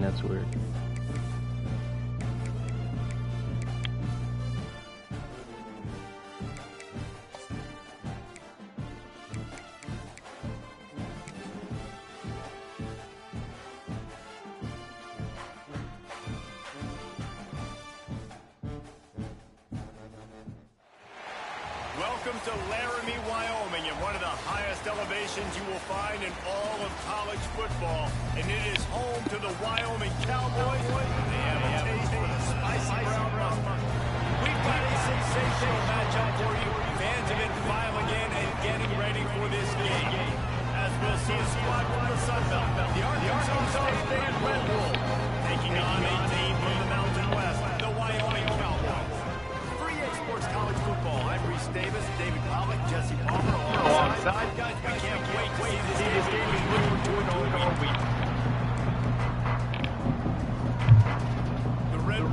That's weird. Welcome to Laramie, Wyoming, and one of the highest elevations you will find in all of college football. And it is home to the Wyoming Cowboys. They have a taste for the spicy brown mustard. We've got a sensational matchup for you. Fans have been filing in and getting ready for this game. As we'll see a squad from the Sun Belt, the Arkansas State Red Wolves, taking on a team from the Mountain West, the Wyoming Cowboys. Sports College Football. I'm Reese Davis, David Pollock, Jesse Palmer, alongside. Guys, we can't wait to see this game is looking forward to it all week. The Red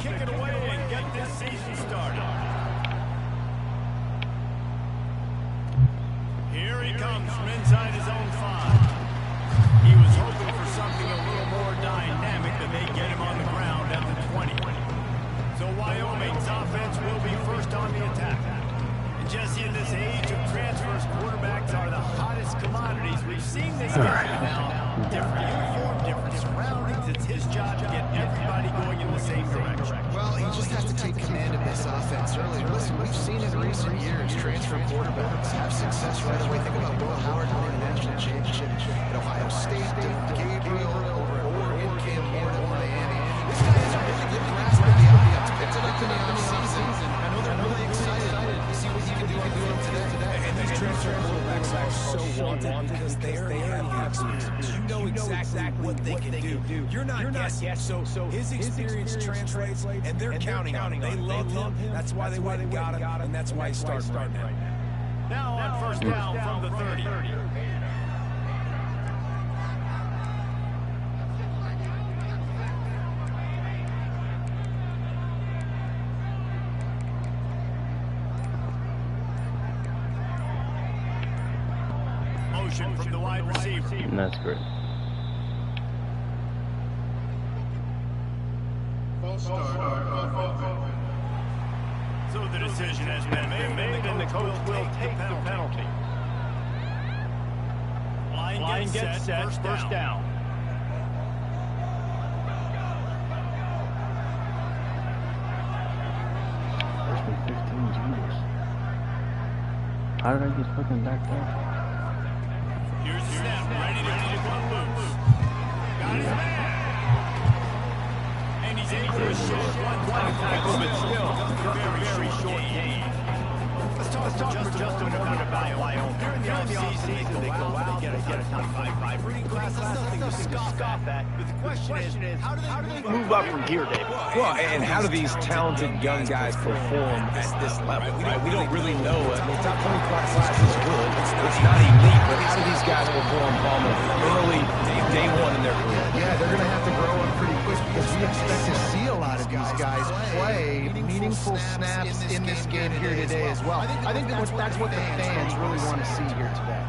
kick it away and get this season started. Here he comes from inside his own 5. He was hoping for something a little more dynamic than they get him on the ground at the 20. So Wyoming's offense will be first on the attack. And Jesse, in this age of transfers, quarterbacks are the hottest commodities. We've seen this guy now. Different uniform, different surroundings. It's his job to get everybody going in the same direction. Well, he just has to take command of this offense early. Listen, we've seen in recent years transfer quarterbacks have success right away. Think about Will Howard winning the national championship at Ohio State, Gabriel over at Oregon, Cam Ward at Miami. This guy has a really good grasp of the offense. Picked it up in the offseason. I know they're really excited to see what he can do today. And these transfer quarterbacks are so wanted because they are the experience. You know exactly what they can do. You're not guessing. So his experience translates, and they're counting on him. They love him. That's why they went and got him, and that's why he's starting right now. Now on first down from the 30. Motion from the wide receiver. And that's great. So the decision has been made, and the coach will take the penalty. Line gets set, first down. First and 15, Jesus. How did I get fucking back there? Here's the snap, ready to go loose. Got his man. And he's in for a short one tackle, but still very short game. Let's talk for just a moment about Wyoming. During the offseason, they go out, they get a top 5 recruiting class. That's nothing to scoff at. But the question is, how do they move up from here, David? Well, and how do these talented young guys perform at this level, right? We don't really know. I mean, top 20 class is good. It's not elite, but how do these guys perform early, day one in their career? Yeah, they're going to have to grow up pretty quick because we expect to see a lot of these guys play meaningful snaps in this game here today as well. I think that's what the fans really want to see here today.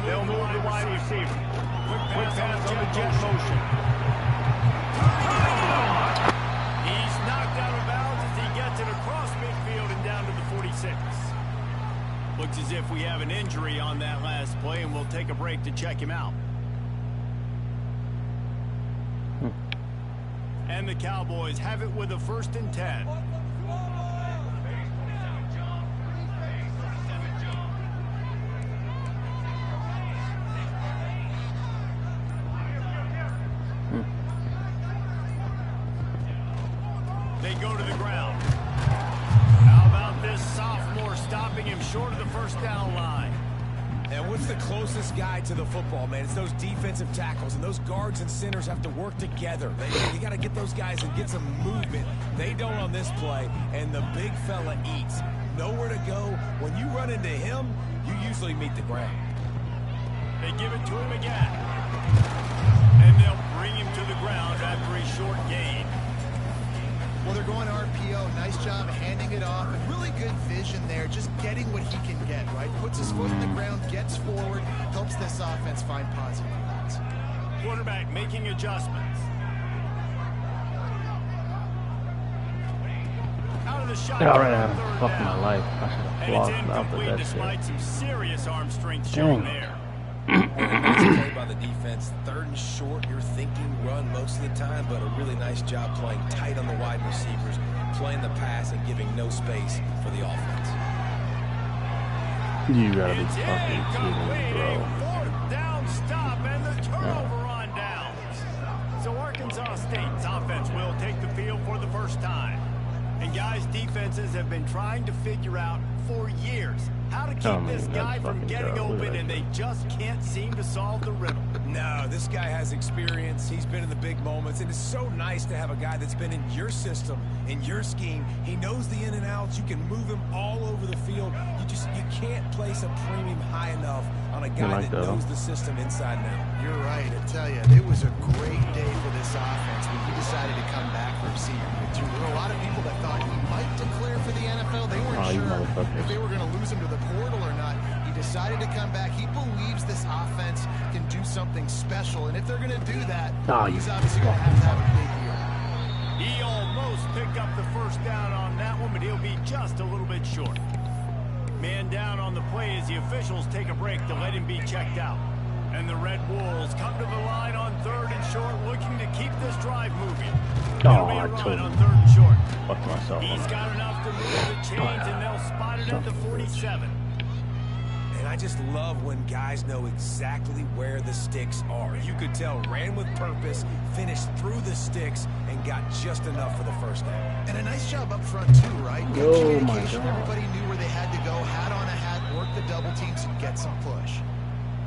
They'll move the wide receiver. Quick pass on the jet motion. He's knocked out of bounds as he gets it across midfield and down to the 46. Looks as if we have an injury on that last play, and we'll take a break to check him out. And the Cowboys have it with a 1st and 10. short of the first down line. And what's the closest guy to the football, man? It's those defensive tackles, and those guards and centers have to work together. You got to get those guys and get some movement. They don't on this play, and the big fella eats. Nowhere to go. When you run into him, you usually meet the ground. They give it to him again. And they'll bring him to the ground after a short gain. Well, they're going RPO. Nice job handing it off. And really good vision there. Just getting what he can get, right? Puts his foot in the ground, gets forward, helps this offense find positive points. Quarterback making adjustments. Out of the shot. Yeah, alright, I'm fucking my life. I should have And it's flogged out with incomplete that despite shit. some serious arm strength shown there. Nice play by the defense. 3rd and short, you're thinking run most of the time, but a really nice job playing tight on the wide receivers, playing the pass and giving no space for the offense. You gotta be It's fucking kidding me, bro. 4th down stop and the turnover on downs. So Arkansas State's offense will take the field for the first time. And guys, defenses have been trying to figure out for years how to keep this guy from getting open, and they just can't seem to solve the riddle. No, this guy has experience. He's been in the big moments, and it's so nice to have a guy that's been in your system, in your scheme. He knows the in and outs. You can move him all over the field. You can't place a premium high enough on a guy that knows the system inside and out. You're right. I tell you, it was a great day for this offense when he decided to come back from senior. There were a lot of people that thought he might declare for the NFL. They weren't sure if they were going to lose him to the portal or not. He decided to come back. He believes this offense can do something special, and if they're going to do that, he's obviously going to have a big year. He almost picked up the first down on that one, but he'll be just a little bit short. Man down on the play as the officials take a break to let him be checked out. And the Red Wolves come to the line on 3rd and short, looking to keep this drive moving. Oh, I told on him. 3rd and short. Fuck myself. He's got enough to move the chains, and they'll spot it at the 47. And I just love when guys know exactly where the sticks are. You could tell ran with purpose, finished through the sticks, and got just enough for the first down. And a nice job up front, too, right? Good communication. Everybody knew where they had to go, hat on a hat, work the double teams, and get some push.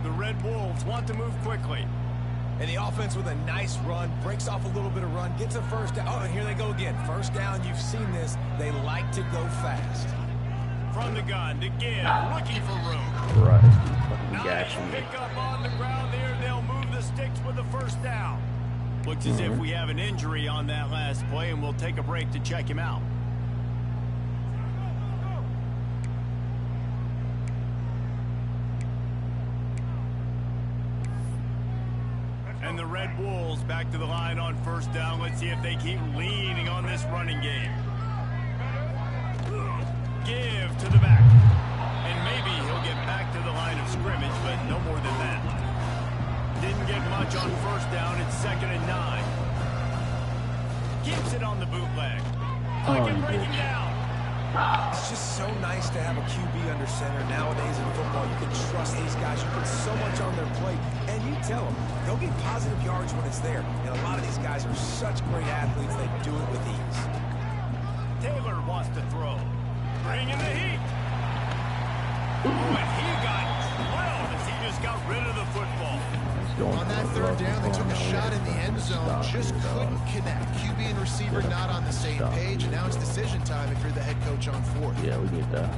The Red Wolves want to move quickly. And the offense with a nice run, breaks off a little bit of run, gets a first down. Oh, and here they go again. First down, you've seen this. They like to go fast. From the gun to give, looking for room. Right. Fucking Nice gashing me. pick up on the ground there. They'll move the sticks with the first down. Looks as if we have an injury on that last play, and we'll take a break to check him out. And the Red Wolves back to the line on first down. Let's see if they keep leaning on this running game. Give to the back. And maybe he'll get back to the line of scrimmage, but no more than that. Didn't get much on first down. It's 2nd and 9. Keeps it on the bootleg. Breaking down. It's just so nice to have a QB under center. Nowadays in football, you can trust these guys. You put so much on their plate, and you tell them they'll get positive yards when it's there. And a lot of these guys are such great athletes, they do it with ease. Taylor wants to throw. Bring in the heat. Oh, and he got drilled as he just got rid of the football. On that 3rd down, they took a shot in the end zone, just couldn't connect. QB and receiver not on the same page, and now it's decision time if you're the head coach on 4th. Yeah, we get that.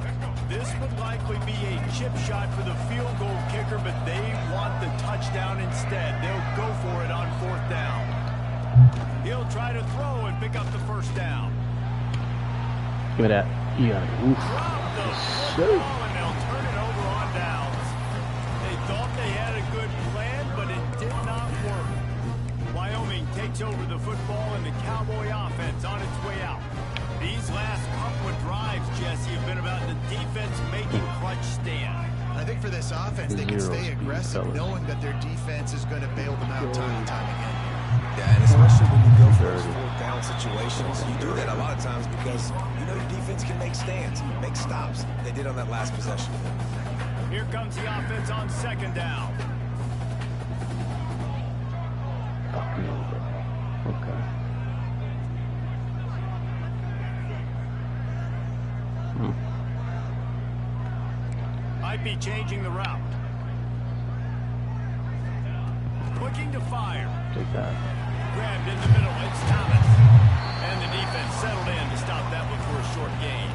This would likely be a chip shot for the field goal kicker, but they want the touchdown instead. They'll go for it on 4th down. He'll try to throw and pick up the first down. Give me that. Yeah. Oof. Drop the football, and they'll turn it over on downs. They thought they had a good plan, but it did not work. Wyoming takes over the football, and the Cowboy offense on its way out. These last couple of drives, Jesse, have been about the defense making clutch stand. I think for this offense, they can stay aggressive, knowing that their defense is going to bail them out time and time again. Yeah, and especially when you go for those 4th down situations, you do that a lot of times because you know your defense can make stands, make stops. They did on that last possession. Here comes the offense on 2nd down. Okay. might be changing the route. Looking to fire. Take that. Grabbed in the middle. It's Thomas. And the defense settled in to stop that one for a short gain.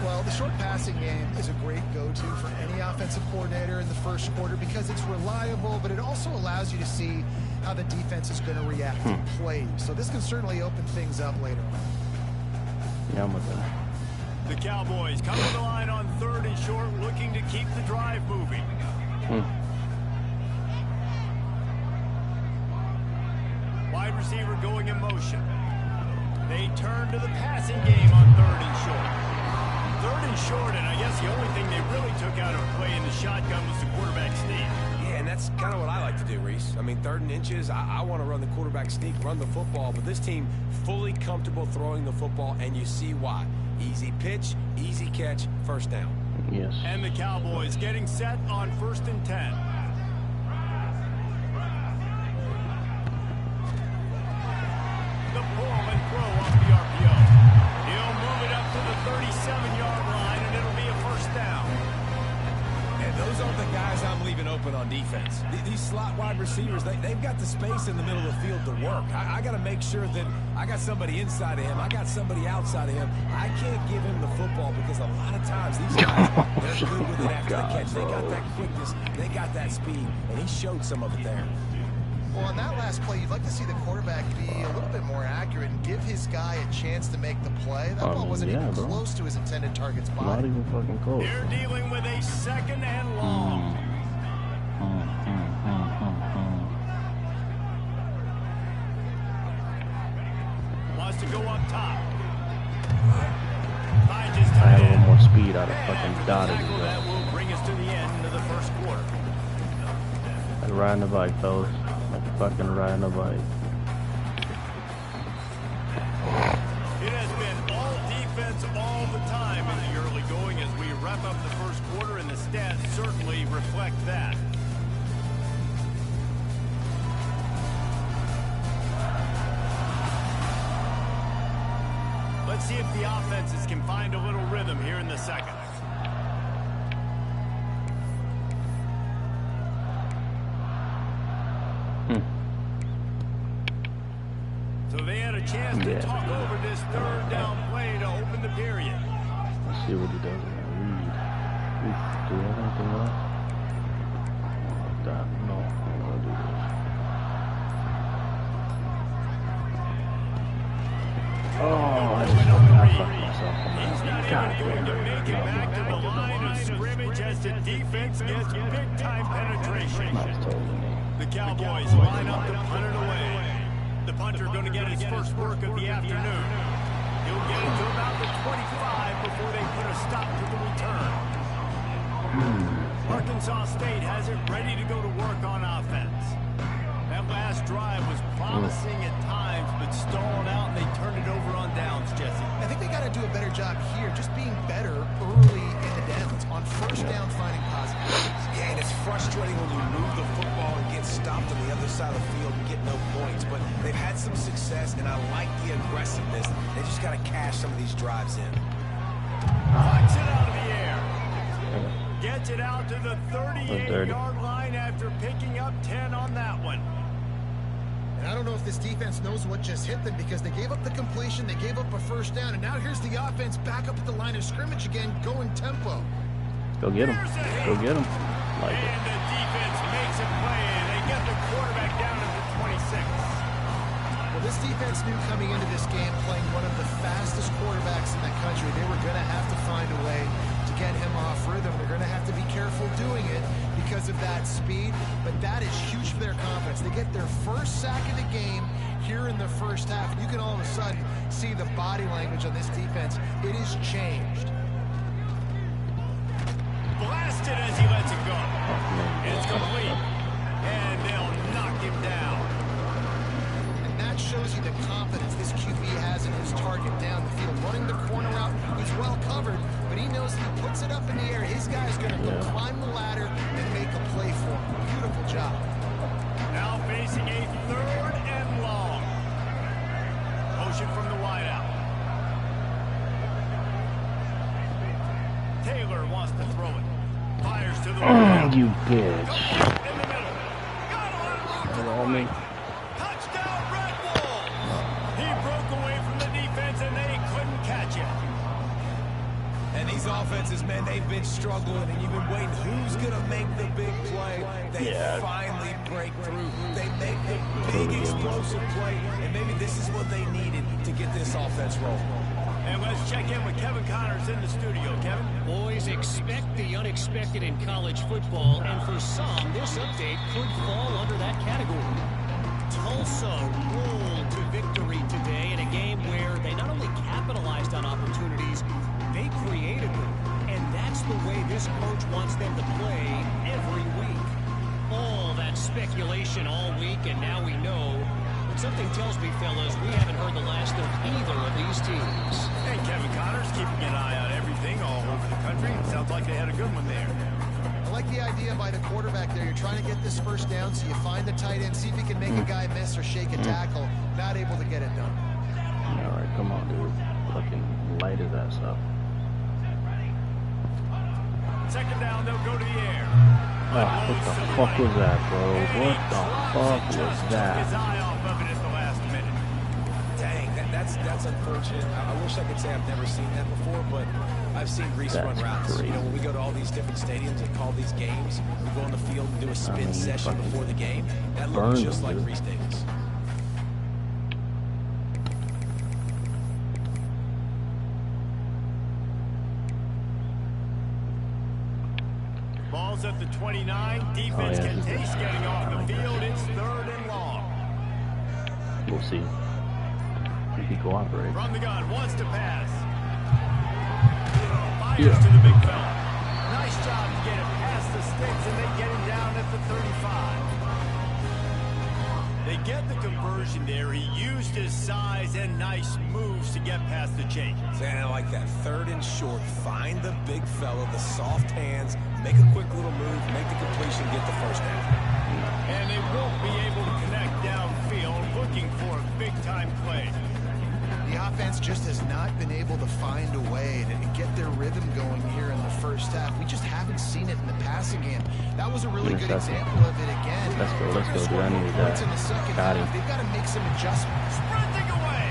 Well, the short passing game is a great go-to for any offensive coordinator in the first quarter because it's reliable, but it also allows you to see how the defense is going to react to plays. So this can certainly open things up later on. Yeah, I'm with that. The Cowboys come to the line on 3rd and short, looking to keep the drive moving. Wide receiver going in motion. They turn to the passing game on 3rd and short. 3rd and short, and I guess the only thing they really took out of play in the shotgun was the quarterback sneak. Yeah, and that's kind of what I like to do, Reese. I mean, 3rd and inches, I want to run the quarterback sneak, run the football, but this team fully comfortable throwing the football, and you see why. Easy pitch, easy catch, first down. Yes. And the Cowboys getting set on 1st and 10. The pull and throw off the RPO. He'll move it up to the 37-yard line, and it'll be a first down. And those aren't the guys I'm leaving open on defense. These slot wide receivers, they've got the space in the middle of the field to work. I got to make sure that I got somebody inside of him. I got somebody outside of him. I can't give him the football because a lot of times these guys, they're good with it after the catch. They got that quickness. They got that speed, and he showed some of it there. Well, on that last play, you'd like to see the quarterback be a little bit more accurate and give his guy a chance to make the play. That ball wasn't even close to his intended target spot. Not even fucking close. They're dealing with a 2nd and long. Wants to go up top. Finds his I had a little tight more end. speed. I'd have fucking dotted his That ass. will bring us to the end of the first quarter. Like riding a bike, fellas. Like fucking riding a bike. It has been all defense all the time in the early going as we wrap up the first quarter, and the stats certainly reflect that. Let's see if the offenses can find a little rhythm here in the second. So they had a chance to talk over this 3rd down play to open the period. Let's see what he does in that read. Do you have anything left? Oh, God, no. I'm gonna do this. Oh, I fucked myself on that. God Going to damn make it it. back to the line of scrimmage as the defense gets big-time penetration. That's totally me. The Cowboys line up to punt it away. The punter going to get his first work of the afternoon. He'll get it to about the 25 before they put a stop to the return. Arkansas State has it ready to go to work on offense. That last drive was promising at times, but stalled out, and they turned it over on downs, Jesse. I think they got to do a better job here, just being better early in the downs, on first down finding positives. Yeah, and it's frustrating when you move the football and get stopped on the other side of the field and get no points. But they've had some success, and I like the aggressiveness. They just got to cash some of these drives in. Flies it out of the air. Gets it out to the 38-yard line after picking up 10 on that one. And I don't know if this defense knows what just hit them because they gave up the completion, they gave up a first down, and now here's the offense back up at the line of scrimmage again, going tempo. Go get him. Go get him. Like it. And the defense makes a play, and they get the quarterback down at the 26. Well, this defense knew coming into this game, playing one of the fastest quarterbacks in the country, they were going to have to find a way to get him off rhythm. They're going to have to be careful doing it because of that speed, but that is huge for their confidence. They get their first sack of the game here in the first half. You can all of a sudden see the body language on this defense. It has changed. Blasted as he lets it go. It's complete, and they'll knock him down. And that shows you the confidence this QB has in his target down the field. Running the corner out, he's well covered, but he knows if he puts it up in the air, his guy's going to go climb the ladder and make a play for him. Beautiful job. Now facing a 3rd and long. Motion from the wideout. Taylor wants to throw it. the field. You bitch. In the middle. Got all me. Touchdown, Red Wolves! He broke away from the defense, and they couldn't catch him. And these offenses, man, they've been struggling, and you've been waiting. Who's going to make the big play? They finally break through. They make the big explosive play, and maybe this is what they needed to get this offense rolling. And let's check in with Kevin Connors in the studio. Kevin? Boys, expect the unexpected in college football, and for some, this update could fall under that category. Tulsa rolled to victory today in a game where they not only capitalized on opportunities, they created them. And that's the way this coach wants them to play every week. All that speculation all week, and now we know. But something tells me, fellas, we haven't heard the last of either of these teams. Hey, Kevin Connors keeping an eye on everything all over the country. Sounds like they had a good one there. I like the idea by the quarterback there. You're trying to get this first down, so you find the tight end, see if he can make a guy miss or shake a tackle. Not able to get it done. All right, come on, dude. Fucking light his ass up. Second down, they'll go to the air. Oh, what the fuck was that, bro? What the fuck was Took his that? eye off of it at the last minute. Dang, that's unfortunate. I wish I could say I've never seen that before, but I've seen Reese run routes. Crazy. You know, when we go to all these different stadiums and call these games, we go on the field and do a spin session before the game. That looks just like Reese Davis. Ball's at the 29. Defense can taste getting off the field. It's 3rd and long. We'll see. If he cooperates. From the gun, wants to pass. Fires to the big fella. Nice job to get it past the sticks, and they get him down at the 35. They get the conversion there. He used his size and nice moves to get past the chains. And I like that. 3rd and short. Find the big fella, the soft hands, make a quick little move, make the completion, get the first down. And they won't be able to connect downfield, looking for a big-time play. The offense just has not been able to find a way to get their rhythm going here in the first half. We just haven't seen it in the passing game. That was a really good example of it again. Let's go, dude. I need that. In the second Got half, him. they've got to make some adjustments. Sprinting away.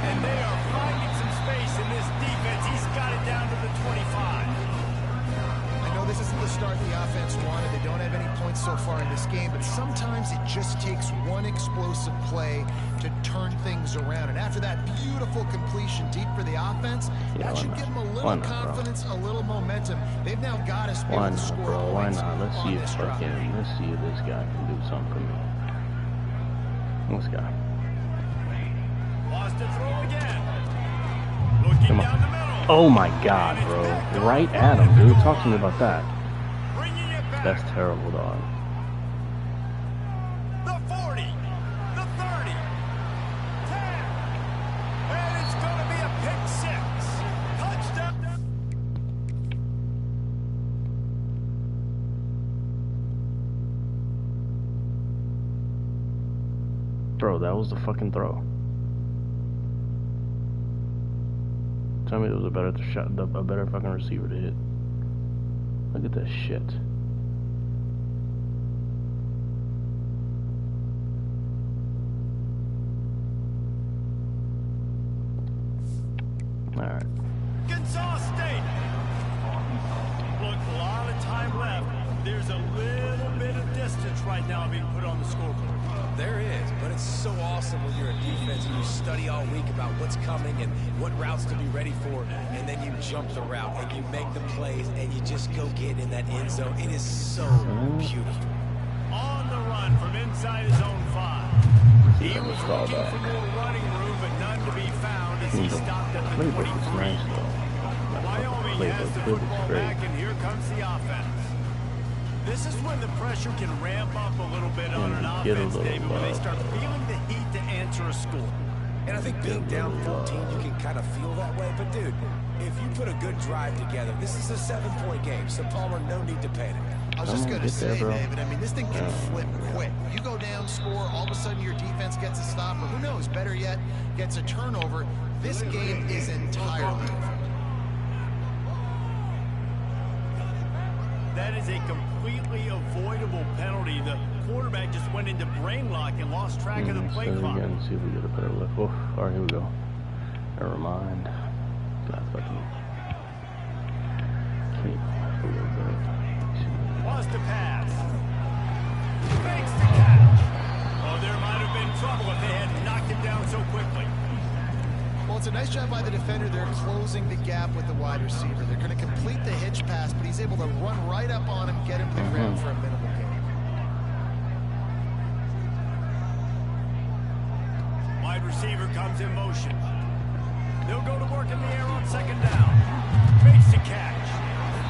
And they are finding some space in this defense. He's got it down to the 25. I know this isn't the start the offense wanted. They don't have any points so far in this game, but sometimes it just takes one explosive play to turn things around. And after that beautiful completion deep for the offense, that should give them a little confidence, a little momentum. They've now got us able to score points. Let's see if this guy can do something for me. This guy. Lost to throw again. Looking down the middle. Oh my God, bro. Right at him, dude. Talk to me about that. Bringing it back. That's terrible, dog. The 40. The 30. 10. And it's going to be a pick 6. Touchdown. Bro, that was the fucking throw. Tell me there was a better shot, a better fucking receiver to hit. Look at that shit. All right. Arkansas State. Look, a lot of time left. There's a little bit of distance right now being put on the scoreboard. There is, but it's so awesome when you're a defense and you study all week about what's coming and what routes to be ready for, and then you jump the route and you make the plays and you just go get in that end zone. It is so beautiful. On the run from inside his own 5. He was looking for more running room, but none to be found as he stopped at the 23. Wyoming has the football back, and here comes the offense. This is when the pressure can ramp up a little bit on an offense, David, when they start feeling the heat to answer a score. And I think being down 14, you can kind of feel that way. But, dude, if you put a good drive together, this is a 7-point game, so Palmer, no need to panic. I was just going to say, David, I mean, this thing can flip quick. You go down, score, all of a sudden your defense gets a stop, or who knows, better yet, gets a turnover. This game is entirely over. that is a completely avoidable penalty. The quarterback just went into brain lock and lost track of the play clock. Again, see if we get a better look. Oh, all right, here we go. Never mind. God, fucking. Wants to pass. Makes the catch. Oh, there might have been trouble if they had knocked him down so quickly. Well, it's a nice job by the defender. They're closing the gap with the wide receiver. They're going to complete the hitch pass, but he's able to run right up on him, get him to the ground for a minimal gain. Wide receiver comes in motion. They'll go to work in the air on second down. Makes the catch.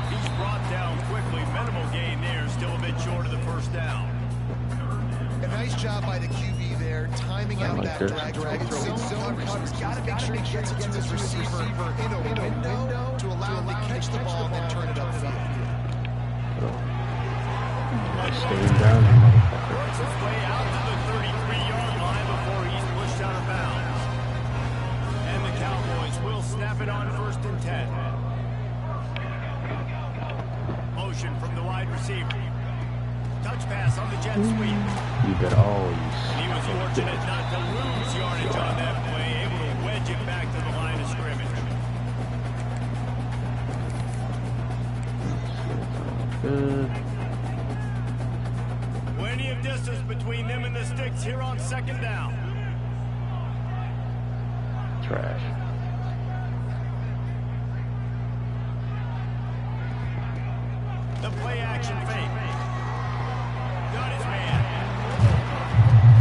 He's brought down quickly. Minimal gain there. Still a bit short of the first down. A nice job by the QB there, timing out that drag zone coverage. He's got to make sure he gets it to his receiver in a window to allow him to catch the ball and then turn it upfield. Staying down, you motherfucker. Works his way out to the 33-yard line before he's pushed out of bounds. And the Cowboys will snap it on 1st and 10. Motion from the wide receiver. Touch pass on the jet sweep. You bet all you. He was fortunate not to lose yardage on that play, able to wedge it back to the line of scrimmage. Good. Plenty of distance between them and the sticks here on second down. Trash. The play action fake. Got his man.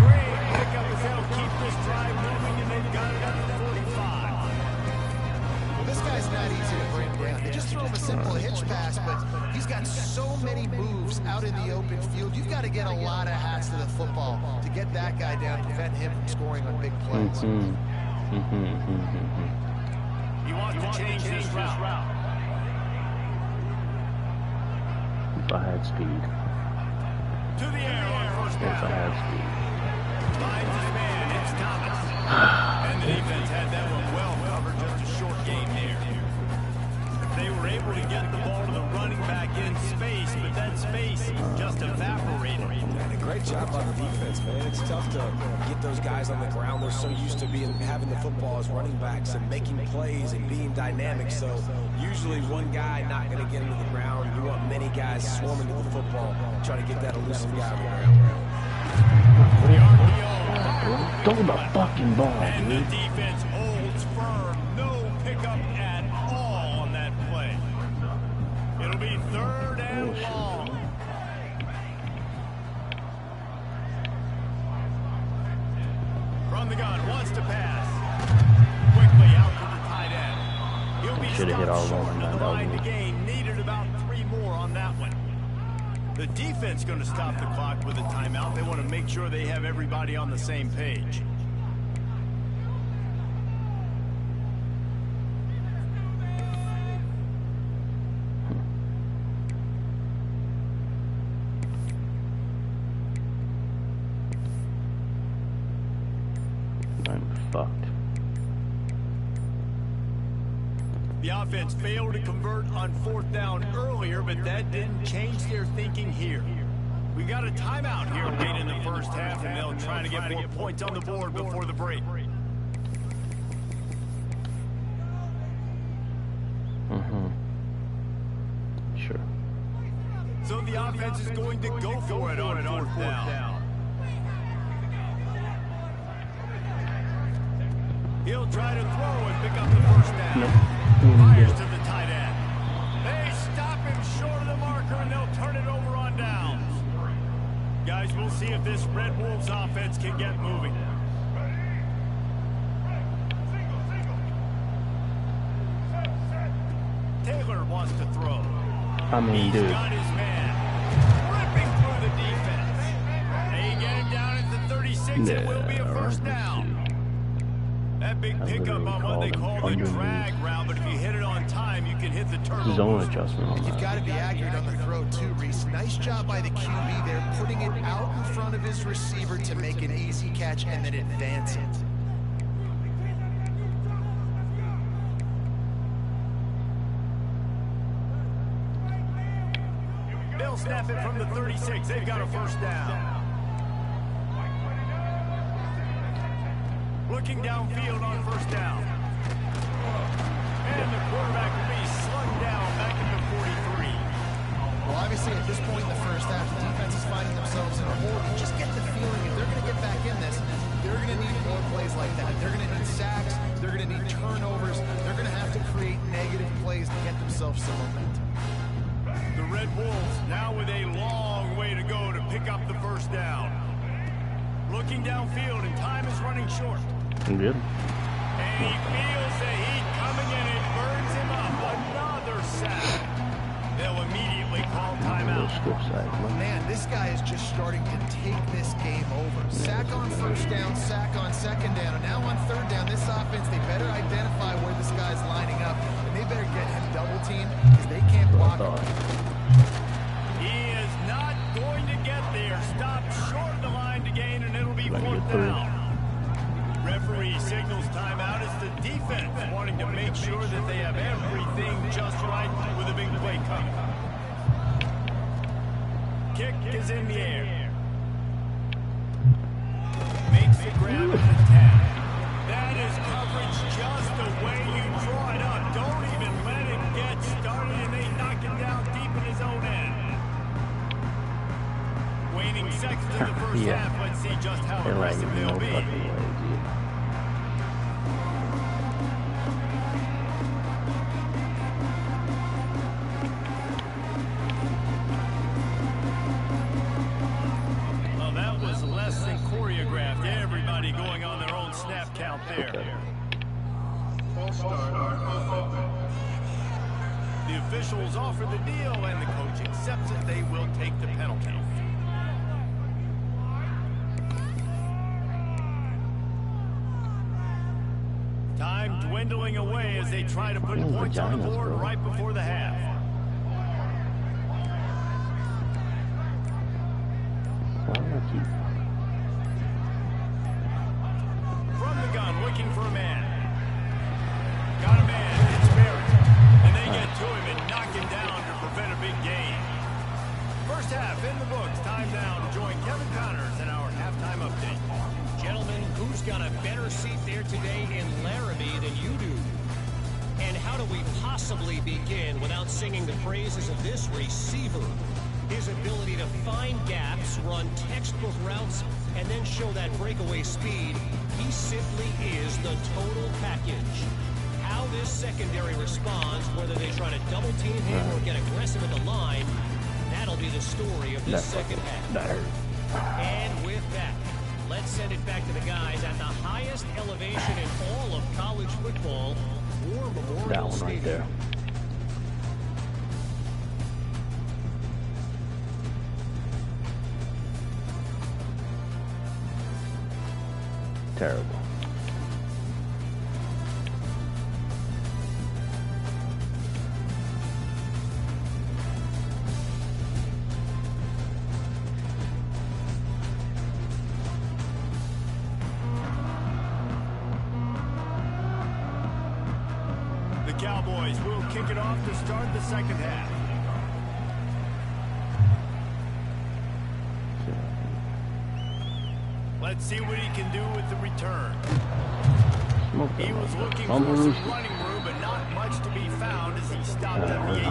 Great pickup as they'll keep this drive moving, and they've got it up to 45. Well, this guy's not easy to bring down. They just throw him a simple hitch pass, but he's got so many moves out in the open field. You've got to get a lot of hats to the football to get that guy down, prevent him from scoring on big plays. He wants to change this route. If I had speed. To the air on first If I down. had speed. Finds his man. It's Thomas. And the defense had that one well covered. Just a short game there. They were able to get the ball to the running back in space, but that space just evaporated. And a great job by the defense, man. It's tough to get those guys on the ground. They're so used to having the football as running backs and making plays and being dynamic. So usually one guy not going to get into the ground. You want many guys swarming to the football, trying to get that elusive guy on the ground. The RPO. Throw the fucking ball, And the dude. defense holds firm. No pickup at all on that play. It'll be 3rd and long. From the gun, wants to pass. Quickly out to the tight end. He'll be Should have hit all stopped short one of the line to $9. gain. Needed about 3 more on that one. The defense going to stop the clock with a timeout. They want to make sure they have everybody on the same page. I'm fucked. The offense failed to convert on 4th down earlier, but that didn't change their thinking here. We got a timeout here late in the first half, and they'll try to get more points on the board before the break. Sure. So the offense is going to go for it on 4th down. He'll try to throw and pick up the first down. Fires to the tight end. They stop him short of the marker, and they'll turn it over on downs. Guys, we'll see if this Red Wolves offense can get moving. Taylor wants to throw. I mean, He's dude. got his man. Ripping through the defense. They get him down at the 36, and it will be a first down. That big pickup on what they call the drag route, but if you hit it on time, you can hit the turnover. Zone adjustment on You've that. got to be accurate on the throw, too, Reese. Nice job by the QB there, putting it out in front of his receiver to make an easy catch and then advance it. snap it from the 36. They've got a first down. Looking downfield on first down. And the quarterback will be slugged down back at the 43. Well, obviously, at this point in the first half, the defense is finding themselves in a hole. You just get the feeling if they're going to get back in this, they're going to need more plays like that. They're going to need sacks. They're going to need turnovers. They're going to have to create negative plays to get themselves some momentum. The Red Wolves now with a long way to go to pick up the first down. Looking downfield, and time is running short. Good. And he feels the heat coming in. It burns him up. Another sack. They'll immediately call timeout. Man, this guy is just starting to take this game over. Sack on first down, sack on second down, and now on third down, this offense, they better identify where this guy's lining up, and they better get him double teamed because they can't block him. He is not going to get there. Stopped short of the line to gain, and it'll be fourth down. Referee signals timeout. It's the defense wanting to make sure that they have everything just right with a big play coming. Kick is in the air. Makes the grab at the 10. That is coverage just the way you draw it up. Don't even let it get started, and they knock it down deep in his own end. Waning seconds in the first half. Let's see just how aggressive they'll be. Well, that was less than choreographed. Everybody going on their own snap count there. The officials offer the deal, and the coach accepts it. They will take the penalty. Time dwindling away as they try to put points on the board right before the half. From the gun, looking for a man. Got a man, it's Barrett. And they get to him and knock him down to prevent a big gain. First half in the books. Time now to join Kevin Connors in our halftime update. Gentlemen, who's got a better seat there today in Laramie than you do? And how do we possibly begin without singing the praises of this receiver? His ability to find gaps, run textbook routes, and then show that breakaway speed. He simply is the total package. How this secondary responds, whether they try to double team him or get aggressive at the line, that'll be the story of this second half. And with that, let's send it back to the guys at the highest elevation in all of college football, War Memorial Stadium. Right there. Terrible. The Cowboys will kick it off to start the second half. Let's see what he can do with the return. He was looking for some running room, but not much to be found as he stopped at the 18.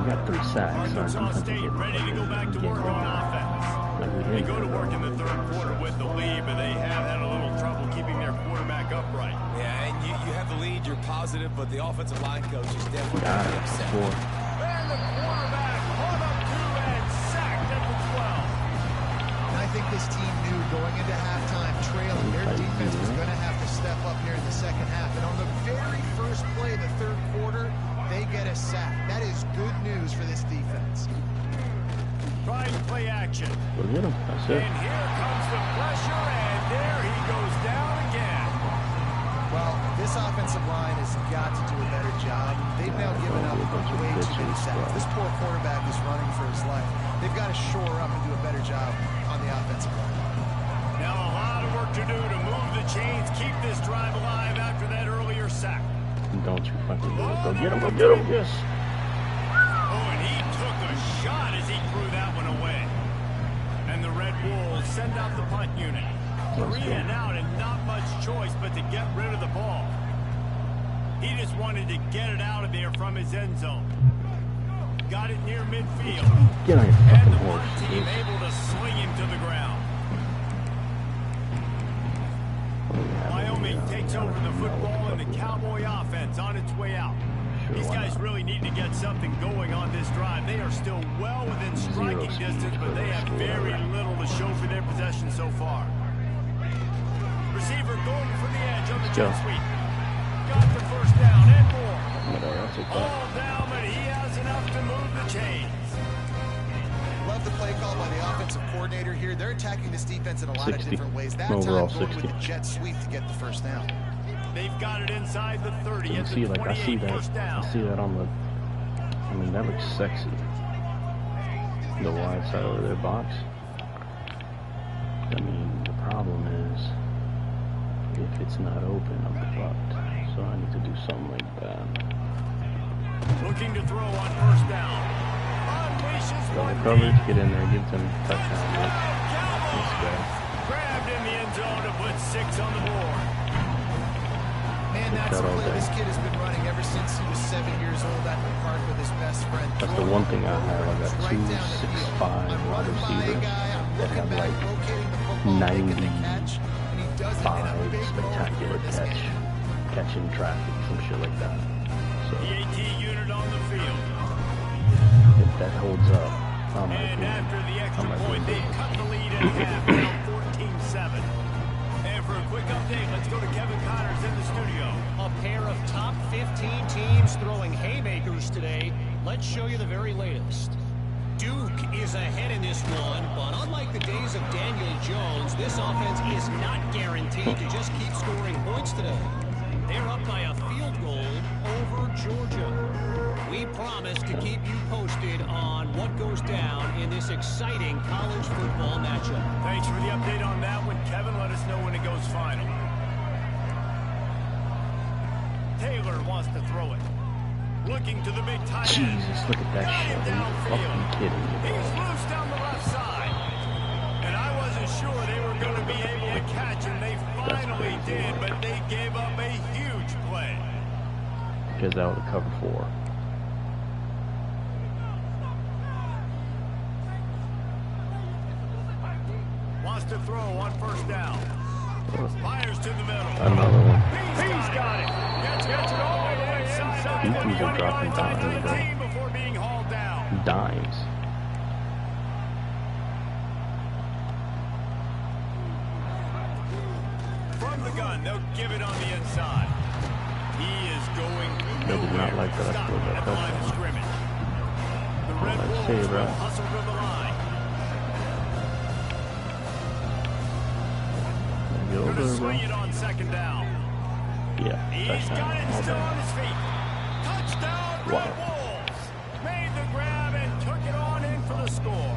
We got 3 sacks. Arkansas State ready to go back to work on offense. They go to work in the third quarter with the lead, but they have had a little trouble keeping their quarterback upright. Yeah, and you have the lead, you're positive, but the offensive line coach is definitely upset. And the quarterback caught up to and sacked at the 12. And I think this team knew going into halftime trailing, their defense was going to have to step up here in the second half. And on the very first play of the third quarter, they get a sack. That is good news for this defense. Trying to play action. Go get him. That's it. And here comes the pressure, and there he goes down again. Well, this offensive line has got to do a better job. They've now given up way too many sacks. This poor quarterback is running for his life. They've got to shore up and do a better job on the offensive line. Now a lot of work to do to move the chains, keep this drive alive after that earlier sack. Don't you fucking do it. Go get him. Go get him. Yes. Oh, and he took a shot as he threw that one away. And the Red Wolves send out the punt unit. 3 and out and not much choice but to get rid of the ball. He just wanted to get it out of there from his end zone. Got it near midfield. Get on your And fucking the horse, punt team dude. able to sling him to the ground. Wyoming takes over the football and the Cowboy offense on its way out. These guys really need to get something going on this drive. They are still well within striking distance, but they have very little to show for their possession so far. Receiver going for the edge on the jet sweep. Got the first down and more. All down, but he has enough to move the chains. Love the play call by the offensive coordinator here. They're attacking this defense in a lot of different ways. That Overall, time going 60. with the jet sweep to get the first down. They've got it inside the 30 You at see, the like, 28 first I down. see that on the, I mean, that looks sexy. The wide side over their box. I mean, the problem is, if it's not open, I'm fucked. So I need to do something like that. Looking to throw on first down. Unleashes Double one coverage, deep. get in there, give them touchdown. Let's go. Grabbed in the end zone to put 6 on the board. Man, that's a play this kid has been running ever since he was 7 years old at the park with his best friend. That's the one thing I have. I got 2 6'5" wide receivers that have like 95 spectacular catching traffic, some shit like that. So The AT unit on the field. if that holds up, I might And be, after the extra I might point, be they good. cut the lead in half, now 14-7. And for a quick update, let's go to Kevin Connors in the studio. A pair of top 15 teams throwing haymakers today. Let's show you the very latest. Duke is ahead in this one, but unlike the days of Daniel Jones, this offense is not guaranteed to just keep scoring points today. They're up by a field goal over Georgia. We promise to keep you posted on what goes down in this exciting college football matchup. Thanks for the update on that one, Kevin. Let us know when it goes final. Taylor wants to throw it. Looking to the big tight end. Jesus, look at that shit. Are you fucking kidding me? He's loose down the left side. And I wasn't sure they were going to be able to catch him. They finally did, but they gave up a huge play. Because that was a cover 4. Wants to throw on first down. Fires to the middle. Another one. He's got it. Gets it all the way inside. These teams are dropping Back to dimes, the bro. team before being hauled down. Dimes. From the gun, they'll give it on the inside. He is going They did not like that. I Stop scored that at the line of touchdown. scrimmage. The Red Let's Wolves see, bro. will hustle to the line. Get over Going to there, bro. swing it on second down. Yeah, He's got touchdown. it All still day. on his feet. Touchdown, Red Wow. Wolves. Made the grab and took it on in for the score.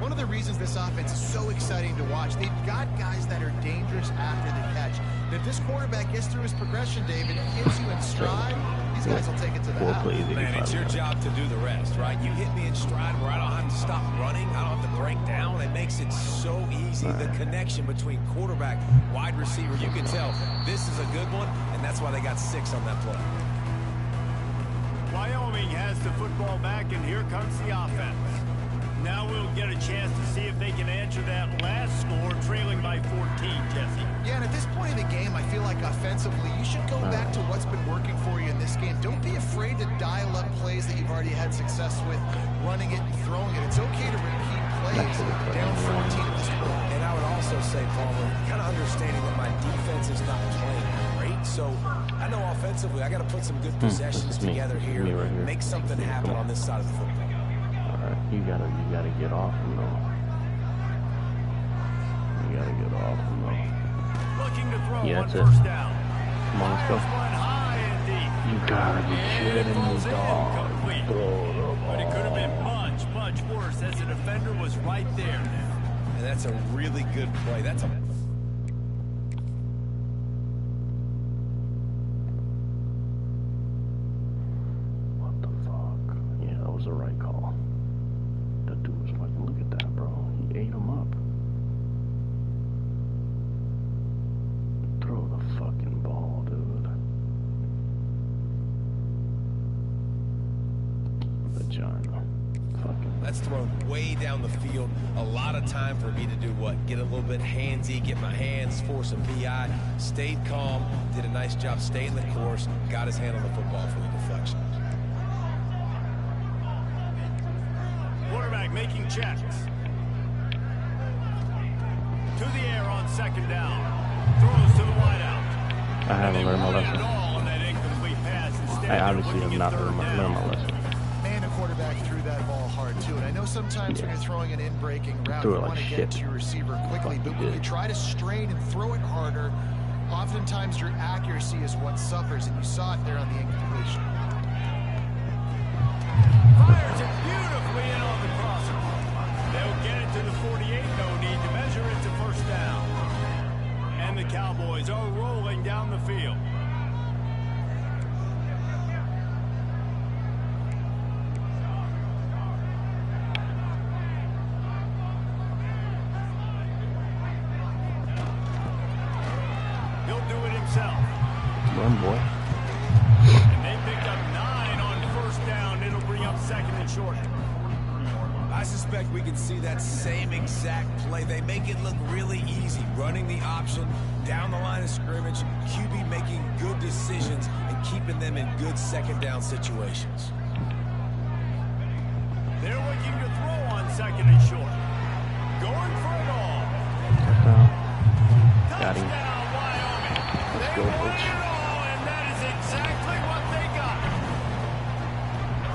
One of the reasons this offense is so exciting to watch, they've got guys that are dangerous after the catch. And if this quarterback gets through his progression, David, and gets you in stride, these guys will take it to the 4 house. plays, Man, 85 it's your yards. job to do the rest, right? You hit me in stride where I don't have to stop running. I don't have to break down. It makes it so easy. The connection between quarterback, wide receiver, you can tell this is a good one, and that's why they got 6 on that play. Wyoming has the football back, and here comes the offense. Now we'll get a chance to see if they can answer that last score, trailing by 14, Jesse. Yeah, and at this point in the game, I feel like offensively, you should go back to what's been working for you in this game. Don't be afraid to dial up plays that you've already had success with, running it and throwing it. It's okay to repeat plays down 14 at this point. And I would also say, Palmer, kind of understanding that my defense is not playing great, so I know offensively I got to put some good possessions this is me. together This is here, me right here. make something happen on this side of the football. Alright, you gotta get off him though. You gotta get off him though. Looking to throw Yeah, on that's it. first down. Come on, let's go. Fires one high and deep. You gotta be kidding me, Falls in, dog. complete. Throw the But it could have been ball. much, much worse as the defender was right there. And that's a really good play. That's a What the fuck? Yeah, that was the right call. That's thrown way down the field. A lot of time for me to do what? Get a little bit handsy, get my hands, force a PI. Stayed calm, did a nice job staying the course, got his hand on the football for the deflection. Quarterback making checks. To the air on second down. Throws to the wideout. I haven't learned my lesson. I obviously have not learned my lesson. And a quarterback threw that ball hard too. And I know sometimes when you're throwing an in-breaking route, you want to get to your receiver quickly. But when you try to strain and throw it harder, oftentimes your accuracy is what suffers. And you saw it there on the incompletion. Fires it beautifully in on the crosser. They'll get it to the 48. No need to measure it to first down. And the Cowboys are rolling down the field. He'll do it himself. Run, boy. And they picked up 9 on first down. It'll bring up second and short. I suspect we can see that same exact play. They make it look really easy, running the option down the line of scrimmage, QB making good decisions and keeping them in good second down situations. They're looking to throw on second and short. Going for it all. Got him. Touchdown, Wyoming. Let's They go, won coach. it all, and that is exactly what they got.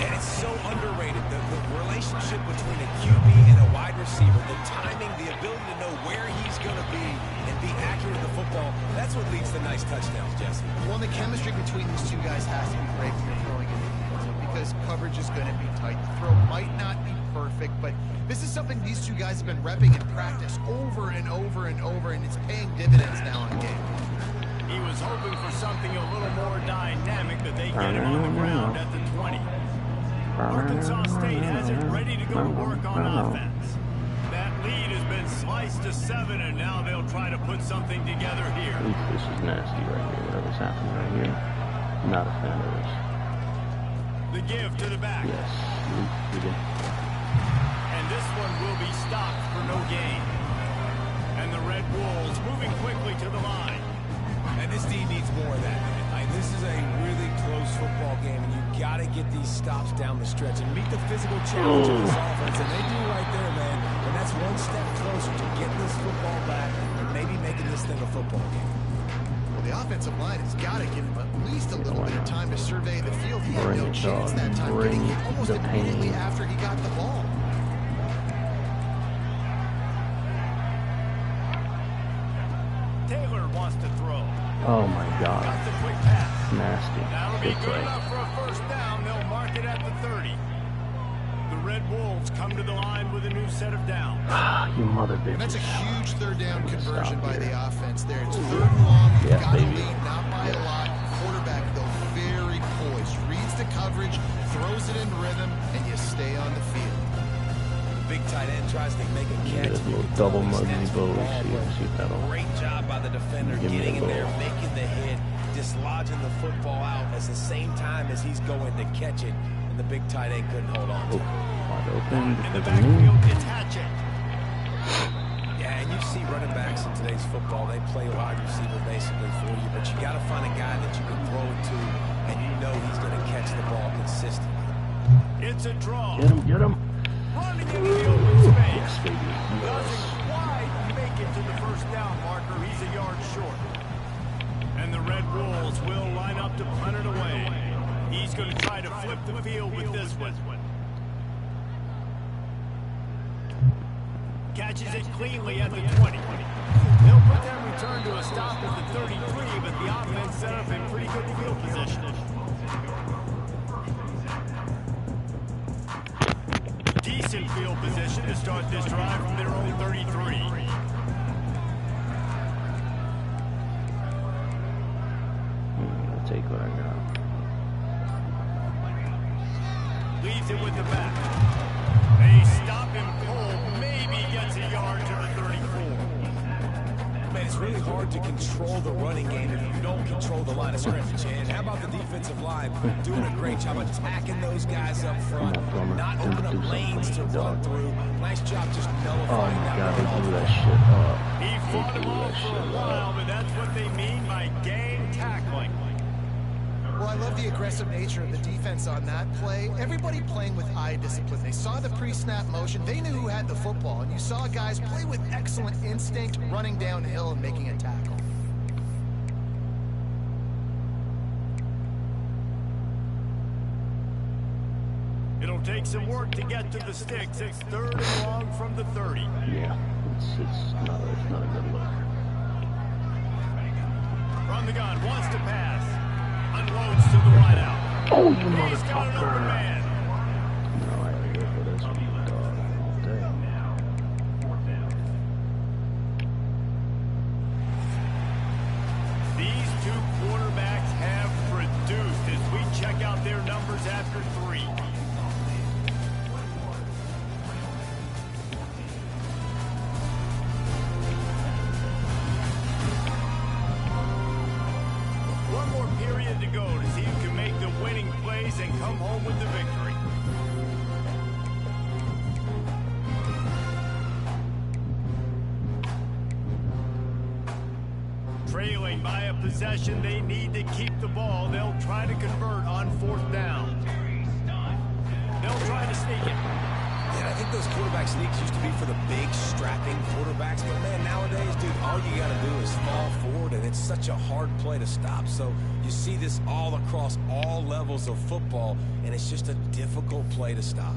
And it's so underrated, the relationship between a QB and a wide receiver, the timing, the ability to know where he's going to be and be accurate with the football, that's what leads to nice touchdowns, Jesse. Well, the chemistry between these two guys has to be great when you're throwing it in the end zone because coverage is going to be tight. The throw might not be perfect, but this is something these two guys have been repping in practice over and over and over, and it's paying dividends now in game. He was hoping for something a little more dynamic, that they get him on the ground at the 20. Arkansas State has it ready to go to work on offense. That lead has been sliced to 7, and now they'll try to put something together here. This is nasty right here. Whatever's happening right here. Not a fan of this. The give to the back. Yes. And this one will be stopped for no gain. And the Red Wolves moving quickly to the line. And this team needs more of that. This is a really close football game, and you've got to get these stops down the stretch and meet the physical challenge of this offense. And they do right there, man. And that's one step closer to getting this football back and maybe making this thing a football game. Well, the offensive line has got to give him at least a little bit of time to survey the field. He had no chance that time, getting hit almost immediately after he got the ball. Taylor wants to throw. Oh my God. Got the quick pass. Nasty. That'll be Good good play. enough for a first down. They'll mark it at the 30. The Red Wolves come to the line with a new set of downs. You mother bitch. And that's a huge third down conversion by the offense there. It's 3rd and long. You've got to lead, not by a lot. Quarterback, though, very poised. Reads the coverage, throws it in rhythm, and you stay on the field. The big tight end tries to make a catch. This little double muggy bow. See if that'll. Great job by the defender getting in there, making the hit, dislodging the football out at the same time as he's going to catch it, and the big tight end couldn't hold on to it. Wide open. In the backfield, it's Hatchet. Yeah, and you see running backs in today's football, they play wide receiver basically for you, but you got to find a guy that you can throw it to, and you know he's going to catch the ball consistently. It's a draw. Get him, get him. Running into the open space. Yes, baby. Doesn't quite make it to the first down marker. He's a yard short. And the Red Wolves will line up to punt it away. He's going to try to flip the field with this one. Catches it cleanly at the 20. They'll put that return to a stop at the 33, but the offense set up in pretty good field position. Decent field position to start this drive from their own 33. I'll take what I got. Leaves it with the back. They stop him cold. Maybe gets a yard to the 34. Man, it's really hard to control the running game if you don't control the line of scrimmage. And how about the defensive line doing a great job attacking those guys up front, not opening up lanes to run through. Nice job just nullifying that run. Oh my God, they blew that shit up. He fought him off for a while, but that's what they mean by game tackling. Well, I love the aggressive nature of the defense on that play. Everybody playing with eye discipline. They saw the pre-snap motion. They knew who had the football. And you saw guys play with excellent instinct, running downhill and making a tackle. It'll take some work to get to the sticks. It's 3rd and long from the 30. Yeah, it's not a good look. From the gun, wants to pass. Unloads to the wideout. Oh, you He's got an motherfucker. open man. No, I gotta go for this one, dog, all day. These two quarterbacks have produced as we check out their numbers after 3. One more period to go to see who can make the winning plays and come home with the victory. Trailing by a possession, they need to keep the ball. They'll try to convert on 4th down. They'll try to sneak it. Yeah, I think those quarterback sneaks used to be for the big, strapping quarterbacks. But, man, nowadays, dude, all you got to do is fall forward, and it's such a hard play to stop. So you see this all across all levels of football, and it's just a difficult play to stop.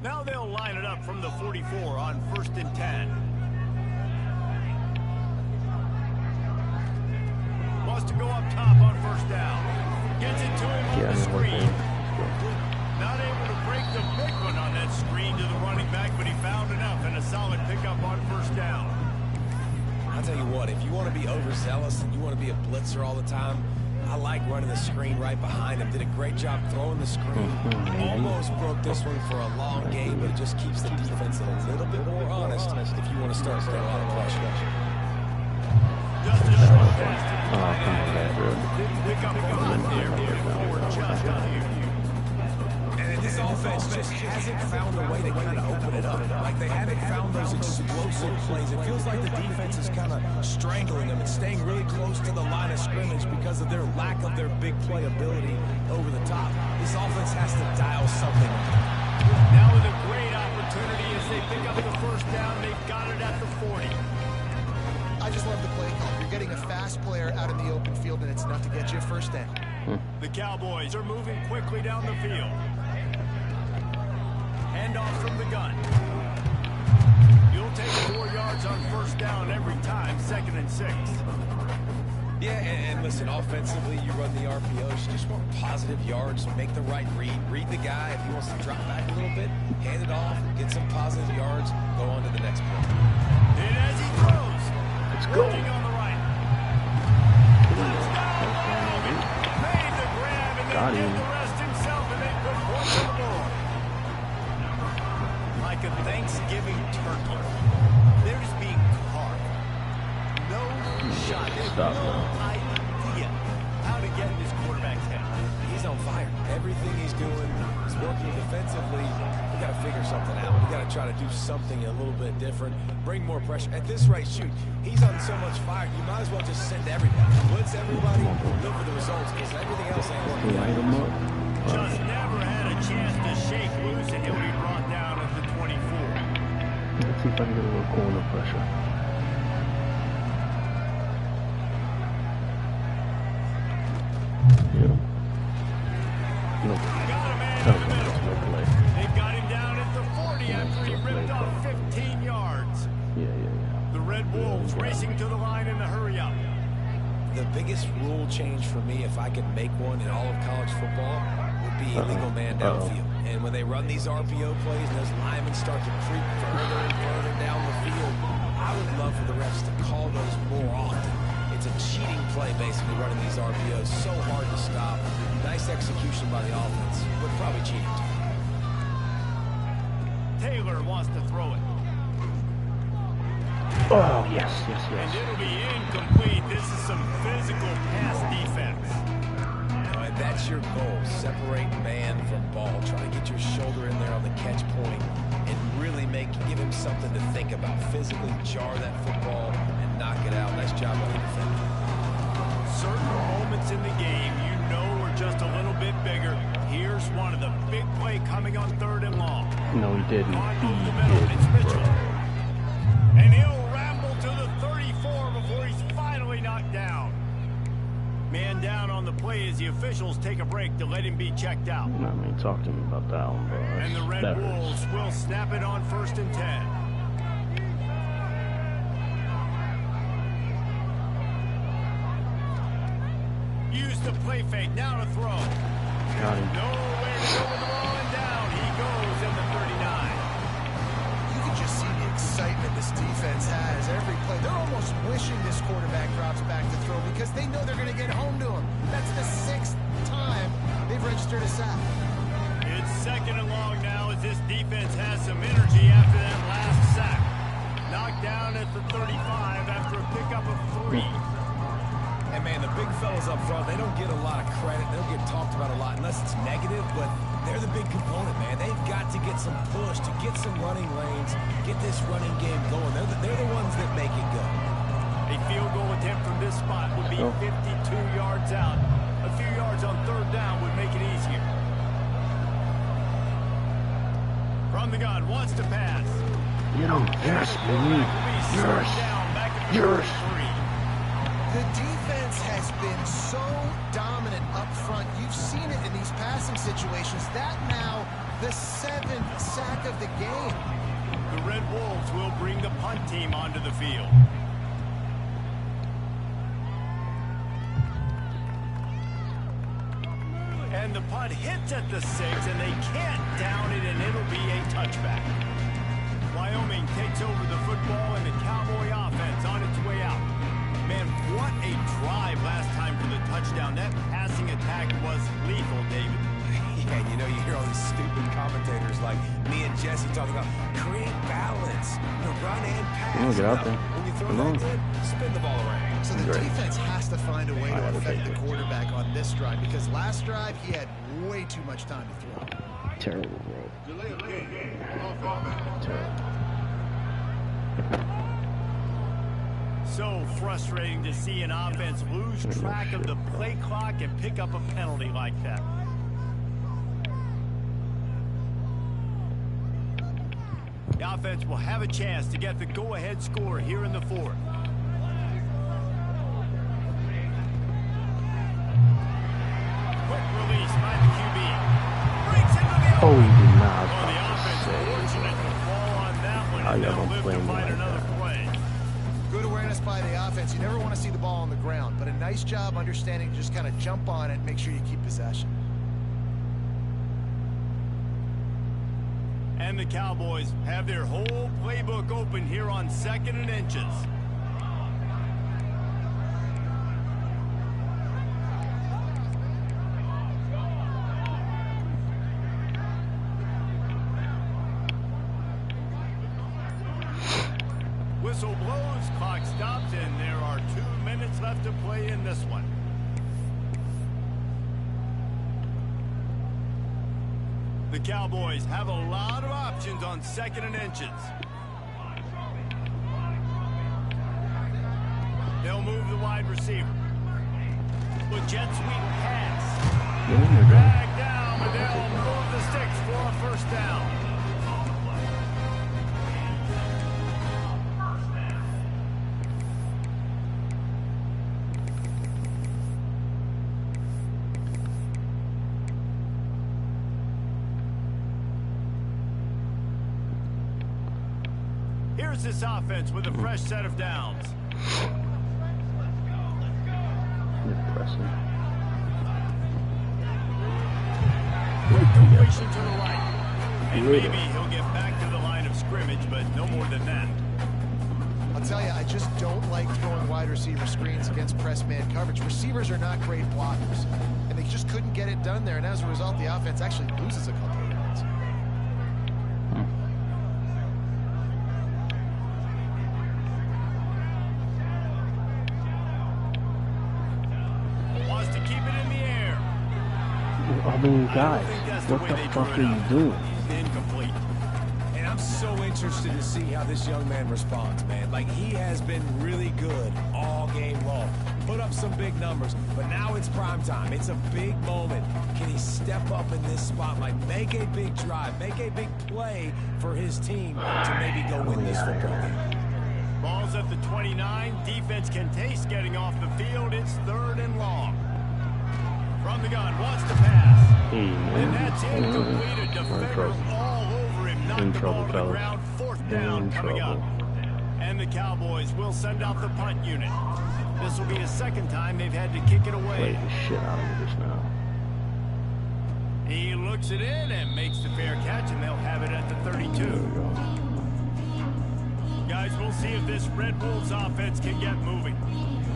Now they'll line it up from the 44 on 1st and 10. Wants to go up top on 1st down. Gets it to him on the screen. Not able to break the big one on that screen to the running back, but he found enough and a solid pickup on 1st down. I'll tell you what, if you want to be overzealous and you want to be a blitzer all the time, I like running the screen right behind him. Did a great job throwing the screen. Almost broke this one for a long game, but it just keeps the defense a little bit more honest if you want to start to get a lot of pressure. Just a short pass to the Oh, tight come on, end. back, bro. Didn't pick up a lot there, but forward just on here. And this offense just hasn't found a way to kind of open it up. Like they haven't found those explosive plays. It feels like the defense is kind of strangling them and staying really close to the line of scrimmage because of their lack of their big play ability over the top. This offense has to dial something. Now with a great opportunity as they pick up the 1st down. They've got it at the 40. I just love the play call. You're getting a fast player out in the open field, and it's enough to get you a 1st down. The Cowboys are moving quickly down the field. Handoff from the gun. You'll take 4 yards on 1st down every time, 2nd and 6. Yeah, and listen, offensively, you run the RPOs. You just want positive yards. Make the right read. Read the guy. If he wants to drop back a little bit, hand it off, get some positive yards, go on to the next play. And as he throws, Let's go. working on the right. Made the grab and Got then did him. the rest himself, and they put points on the board. Like a Thanksgiving turkey, they're just being carved. No shot. They have Stop, no idea how to get in this quarterback's head. He's on fire. Everything he's doing is working defensively. We got to figure something out. We got to try to do something a little bit different. Bring more pressure. At this rate, shoot, he's on so much fire. You might as well just send everybody. Blitz everybody. Look for the results because everything else ain't working Light out. him up. Just never had a chance to shake loose, and he'll be brought down at the 24. Let's see if I can get a little corner pressure. Yeah. No. Got a man in That the was middle. no play. They've got him down at the 40 after he ripped off 15 yards. Yeah. The Red Wolves racing to the line in a hurry-up. The biggest rule change for me, if I could make one in all of college football, would be illegal man downfield. And when they run these RPO plays and those linemen start to creep further and further down the field, I would love for the refs to call those more often. It's a cheating play, basically, running these RPOs. So hard to stop. Nice execution by the offense, but probably cheating. Taylor wants to throw it. Oh, yes, yes, And yes. it'll be incomplete. This is some physical pass defense. Now, and that's your goal. Separate man from ball. Try to get your shoulder in there on the catch point and really give him something to think about. Physically jar that football and knock it out. Nice job by the defender. Certain moments in the game you know are just a little bit bigger. Here's one of the big play coming on 3rd and long. No, he didn't. Over the He middle. It's did, Mitchell. bro. And he'll ramble to the 34 before he's finally knocked down. Man down on the play as the officials take a break to let him be checked out. I mean, talk to me about that one, bro. And the Red That Wolves hurts. will snap it on 1st and 10. Use the play fake. Now to throw. Got him. Nowhere to go with the ball and down. He goes in the 39. You can just see the excitement this defense has every play. They're almost wishing this quarterback drops back to throw because they know they're going to get home to him. That's the 6th time they've registered a sack. It's 2nd and long now as this defense has some energy after that last sack. Knocked down at the 35 after a pickup of 3. And man, the big fellas up front, they don't get a lot of credit. They don't get talked about a lot unless it's negative, but they're the big component, man. They've got to get some push, to get some running lanes, get this running game going. They're the ones that make it go. A field goal attempt from this spot would be 52 yards out. A few yards on 3rd down would make it easier. From the gun, wants to pass. Get him. Yes, baby. Yes. Yes. The defense has been so dominant up front. You've seen it in these passing situations. That now the 7th sack of the game. The Red Wolves will bring the punt team onto the field. And the punt hits at the 6, and they can't down it, and it'll be a touchback. Wyoming takes over the football, and the Cowboy offense on its way out. Man, what a drive last time for the touchdown. That passing attack was lethal, David. Yeah, you know, you hear all these stupid commentators like me and Jesse talking about create balance, run and pass. Get out there. When you throw Come that on. good, spin the ball around. So the Great. defense has to find a way to Alright, affect the okay. quarterback on this drive because last drive he had way too much time to throw. Terrible, bro. Terrible. So frustrating to see an offense lose track of the play clock and pick up a penalty like that. The offense will have a chance to get the go-ahead score here in the 4th. Quick release by the QB. Breaks into the Oh, he did not. Oh, the offense fortunate to fall on that one. I And don't they'll live blame to him find like another that. play. Good awareness by the offense. You never want to see the ball on the ground, but a nice job understanding to just kind of jump on it and make sure you keep possession. And the Cowboys have their whole playbook open here on 2nd and inches. Whistle blows, clock stops, and there are 2 minutes left to play in this one. The Cowboys have a lot of options on 2nd and inches. They'll move the wide receiver. With jet sweep pass. Drag down, but they'll move the sticks for a 1st down. Here's this offense with a fresh set of downs. Impressive. Completion to the right. And maybe he'll get back to the line of scrimmage, but no more than that. I'll tell you, I just don't like throwing wide receiver screens against press man coverage. Receivers are not great blockers, and they just couldn't get it done there, and as a result, the offense actually loses a couple of yards. I mean, guys, what the fuck are you doing? Incomplete. And I'm so interested to see how this young man responds, man. Like, he has been really good all game long. Put up some big numbers, but now it's prime time. It's a big moment. Can he step up in this spotlight, make a big drive, make a big play for his team to maybe go win this football game? Ball's at the 29. Defense can taste getting off the field. It's 3rd and long. From the gun, wants to pass. And that's incomplete. A defender all over him. Knocked the ball to the ground. 4th down coming up. And the Cowboys will send out the punt unit. This will be the 2nd time they've had to kick it away. Play the shit out of me just now. He looks it in and makes the fair catch, and they'll have it at the 32. There we go. Guys, we'll see if this Red Wolves offense can get moving.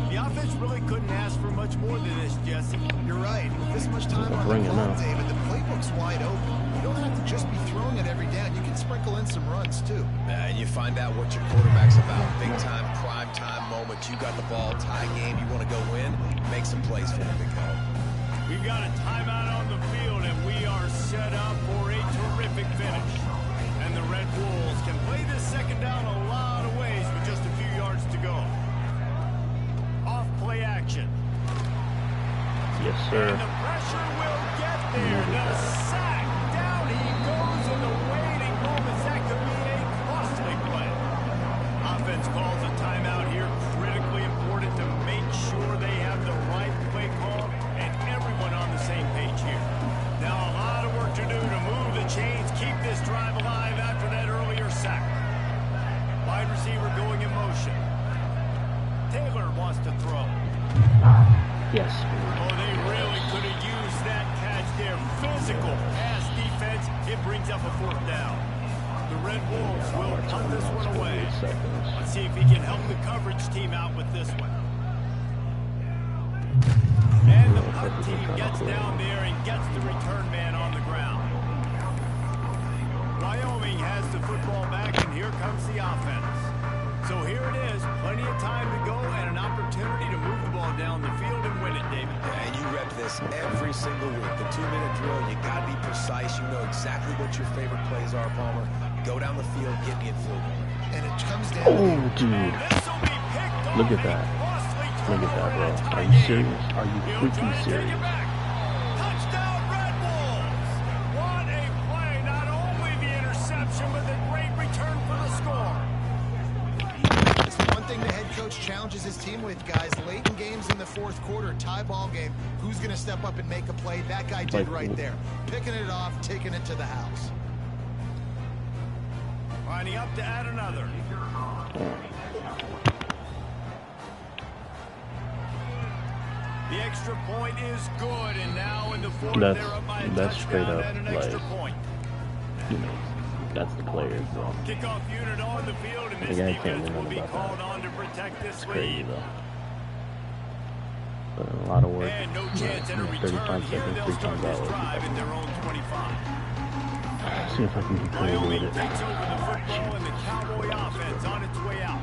The offense really couldn't ask for much more than this, Jesse. You're right. With this much time on the clock, David, the playbook's wide open. You don't have to just be throwing it every down. You can sprinkle in some runs, too. And you find out what your quarterback's about. Big time, prime time moment. You got the ball, tie game. You want to go win? Make some plays for the big home. We've got a timeout on the field, and we are set up for a terrific finish. And the Red Wolves can play this 2nd down a lot of ways with just a few yards to go. Off play action. Yes, sir. And the pressure will get there. The sack. Down he goes in the waiting moments. That could be a costly play. Offense calls a timeout here. Critically important to make sure they have the right play call and everyone on the same page here. Now a lot of work to do to move the chains, keep this drive alive after that earlier sack. Wide receiver going in motion. Taylor wants to throw. Yes. Oh, they really could have used that catch there. Physical pass defense. It brings up a 4th down. The Red Wolves will punt this one away. Let's see if he can help the coverage team out with this one. And the punt team gets down there and gets the return man on the ground. Wyoming has the football back, and here comes the offense. So here it is, plenty of time to go and an opportunity to move the ball down the field and win it, David. And you rep this every single week. The 2-minute drill, you got to be precise. You know exactly what your favorite plays are, Palmer. Go down the field, get me in field goal. And it comes down dude. Look at that. Look at that, bro. Are you serious? Are you freaking serious? Touchdown, Red Wolves! What a play. Not only the interception, but the great return for the score. It's the one thing the head coach challenges his team with, guys. Late in games in the 4th quarter, tie ball game. Who's going to step up and make a play? That guy did right there. Picking it off, taking it to the house. Lining up to add another. The extra point is good, and now in the 4th, they're up by a touchdown and an extra point. You know, that's the players, bro. Kickoff unit on the field, and this defense will be called on to protect this lead. But a lot of work. And no chance at a return here. They'll start this drive at their own 25. See if I can get clear with it. Takes over the football, and the Cowboy offense on its way out.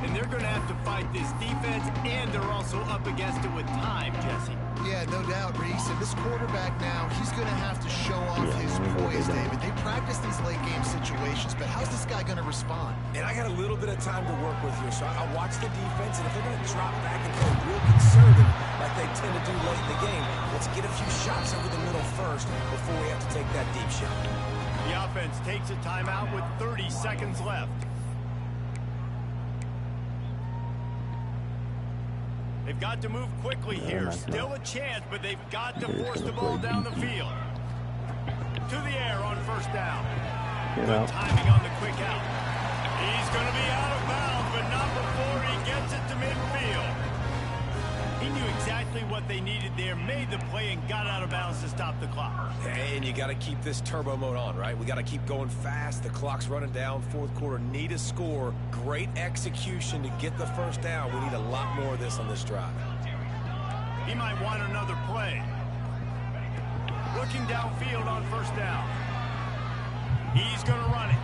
And they're going to have to fight this defense, and they're also up against it with time, Jesse. Yeah, no doubt, Reese. And this quarterback now, he's going to have to show off his poise, David. They practice these late-game situations, but how's this guy going to respond? And I got a little bit of time to work with here, so I watch the defense, and if they're going to drop back and go real conservative like they tend to do late in the game, let's get a few shots over the middle first before we have to take that deep shot. The offense takes a timeout with 30 seconds left. They've got to move quickly here. Still a chance, but they've got to force the ball down the field. To the air on 1st down. Good timing on the quick out. He's going to be out of bounds, but not before he gets it to midfield. He knew exactly what they needed there, made the play, and got out of bounds to stop the clock. And you got to keep this turbo mode on, right? We got to keep going fast. The clock's running down. 4th quarter, need a score. Great execution to get the 1st down. We need a lot more of this on this drive. He might want another play. Looking downfield on 1st down. He's going to run it.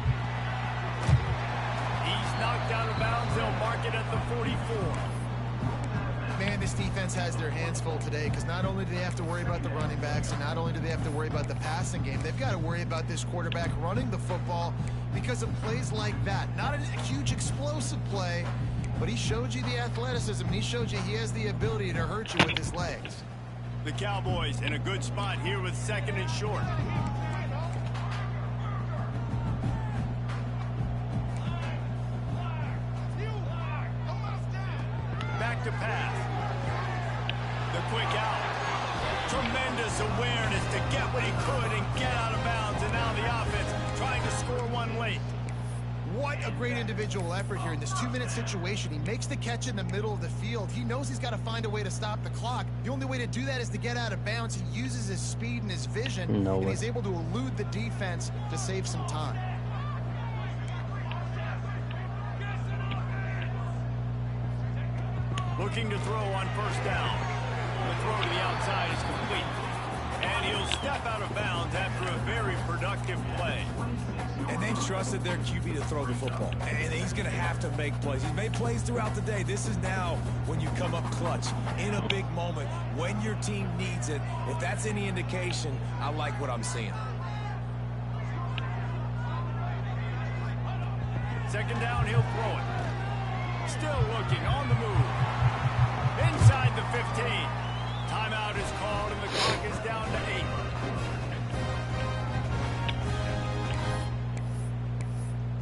He's knocked out of bounds. They'll mark it at the 44. Man, this defense has their hands full today because not only do they have to worry about the running backs and not only do they have to worry about the passing game, they've got to worry about this quarterback running the football because of plays like that. Not a huge explosive play, but he showed you the athleticism, and he showed you he has the ability to hurt you with his legs. The Cowboys in a good spot here with 2nd and short. Back to pass. The quick out. Tremendous awareness to get what he could and get out of bounds. And now the offense trying to score one late. What a great individual effort here in this 2-minute situation. He makes the catch in the middle of the field. He knows he's got to find a way to stop the clock. The only way to do that is to get out of bounds. He uses his speed and his vision, and he's able to elude the defense to save some time. Looking to throw on 1st down. The throw to the outside is complete. And he'll step out of bounds after a very productive play. And they've trusted their QB to throw the football. And he's going to have to make plays. He's made plays throughout the day. This is now when you come up clutch in a big moment when your team needs it. If that's any indication, I like what I'm seeing. 2nd down, he'll throw it. Still looking on the move. Inside the 15. Timeout is called and the clock is down to 8.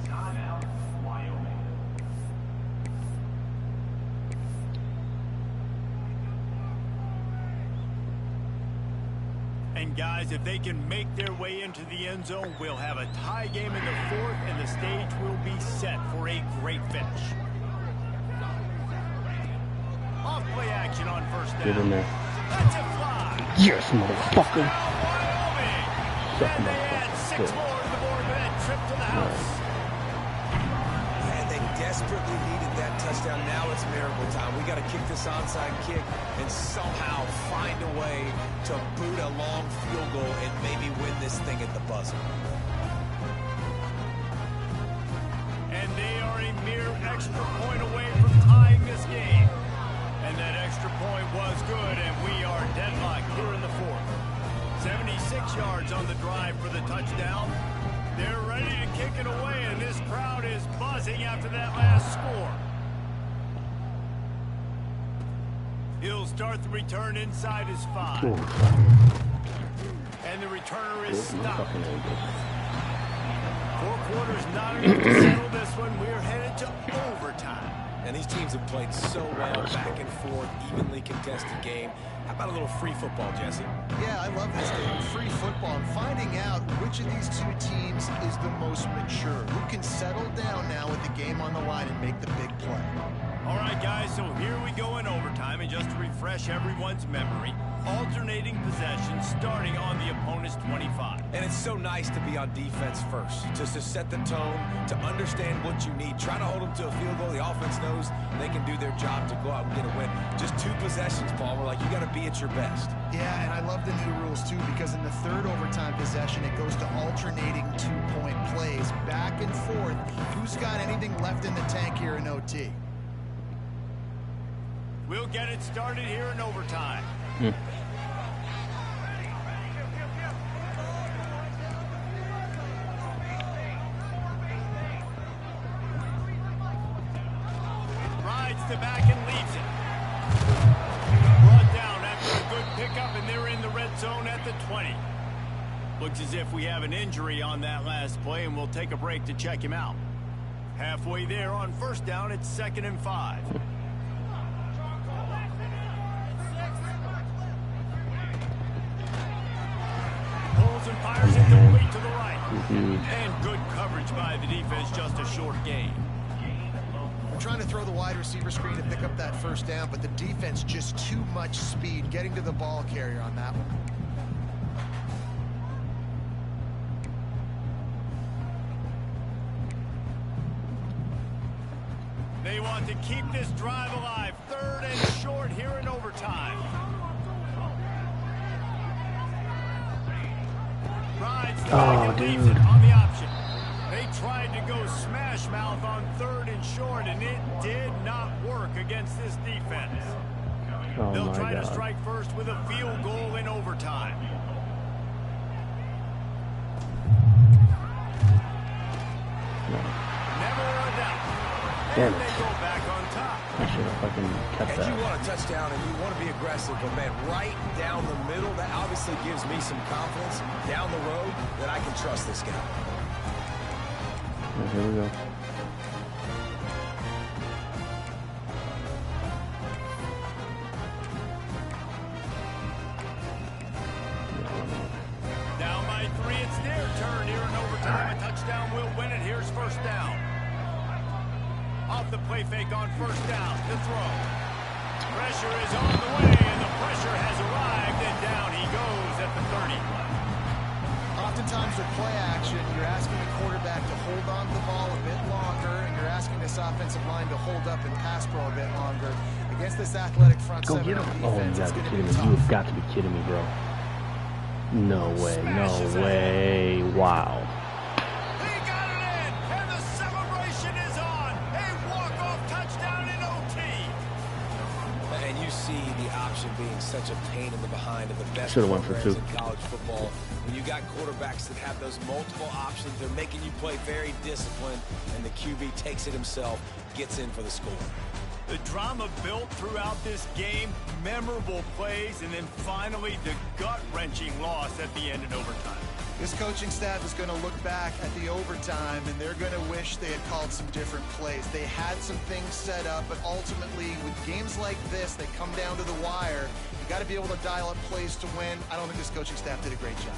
Timeout, Wyoming. And guys, if they can make their way into the end zone, we'll have a tie game in the 4th and the stage will be set for a great finish. Off play action on 1st down. Get in there. That's a fly. Yes, motherfucker. Wyoming. And they add 6 more to the board with that trip to the house. And they desperately needed that touchdown. Now it's miracle time. We got to kick this onside kick and somehow find a way to boot a long field goal and maybe win this thing at the buzzer. And they are a mere extra point away from tying this game. And that extra point was good, and we are deadlocked here in the 4th. 76 yards on the drive for the touchdown. They're ready to kick it away, and this crowd is buzzing after that last score. He'll start the return inside his 5. And the returner is stopped. 4 quarters not enough to settle this one. We're headed to overtime. And these teams have played so well, back and forth, evenly contested game. How about a little free football, Jesse? Yeah, I love this game. Free football and finding out which of these two teams is the most mature. Who can settle down now with the game on the line and make the big play. All right, guys, so here we go in overtime. And just to refresh everyone's memory, alternating possessions starting on the opponent's 25. And it's so nice to be on defense first, just to set the tone, to understand what you need. Try to hold them to a field goal. The offense knows they can do their job to go out and get a win. Just 2 possessions, Paul. We're like, you got to be at your best. Yeah, and I love the new rules, too, because in the 3rd overtime possession, it goes to alternating 2-point plays, back and forth. Who's got anything left in the tank here in OT? We'll get it started here in overtime. Rides the back and leaves it. Brought down after a good pickup, and they're in the red zone at the 20. Looks as if we have an injury on that last play, and we'll take a break to check him out. Halfway there on 1st down, it's 2nd and 5. And fires it complete to the right. And good coverage by the defense, just a short gain. We're trying to throw the wide receiver screen to pick up that 1st down, but the defense just too much speed getting to the ball carrier on that one. They want to keep this drive alive. 3rd and short here in overtime. Rides the back and leaves it on the option. They tried to go smash mouth on 3rd and short, and it did not work against this defense. Oh They'll my try to God. strike first with a field goal in overtime. No. Never a doubt. Damn And it. they go back on top. I should have fucking kept And you that. want a touchdown and you want to be aggressive, but man, right down the middle, that obviously gives me some confidence down the road that I can trust this guy. Here we go. Down by 3, it's their turn here in overtime. A touchdown will win it. Here's first down. Off the play fake on first down. The throw. Pressure is on the way, and the pressure has arrived, and down he goes at the 30. Oftentimes with play action, you're asking the quarterback to hold on to the ball a bit longer, and you're asking this offensive line to hold up and pass pro a bit longer. Against this athletic front Go seven get him. on Oh, you defense, it's gotta be going to kidding be me. tough. You've got to be kidding me, bro. No way. No way. Wow. He got it in, and the celebration is on. A walk-off touchdown in OT. And you see the option being such a pain in the behind of the best Should've went for programs 2. in college football. When you got quarterbacks that have those multiple options, they're making you play very disciplined, and the QB takes it himself, gets in for the score. The drama built throughout this game, memorable plays, and then finally the gut-wrenching loss at the end in overtime. This coaching staff is going to look back at the overtime, and they're going to wish they had called some different plays. They had some things set up, but ultimately, with games like this, they come down to the wire. You got to be able to dial up plays to win. I don't think this coaching staff did a great job.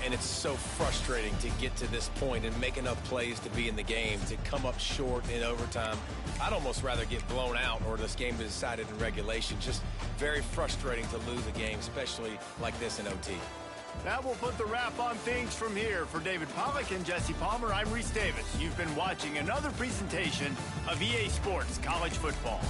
And it's so frustrating to get to this point and make enough plays to be in the game, to come up short in overtime. I'd almost rather get blown out or this game be decided in regulation. Just very frustrating to lose a game, especially like this in OT. That will put the wrap on things from here. For David Pollack and Jesse Palmer, I'm Reese Davis. You've been watching another presentation of EA Sports College Football.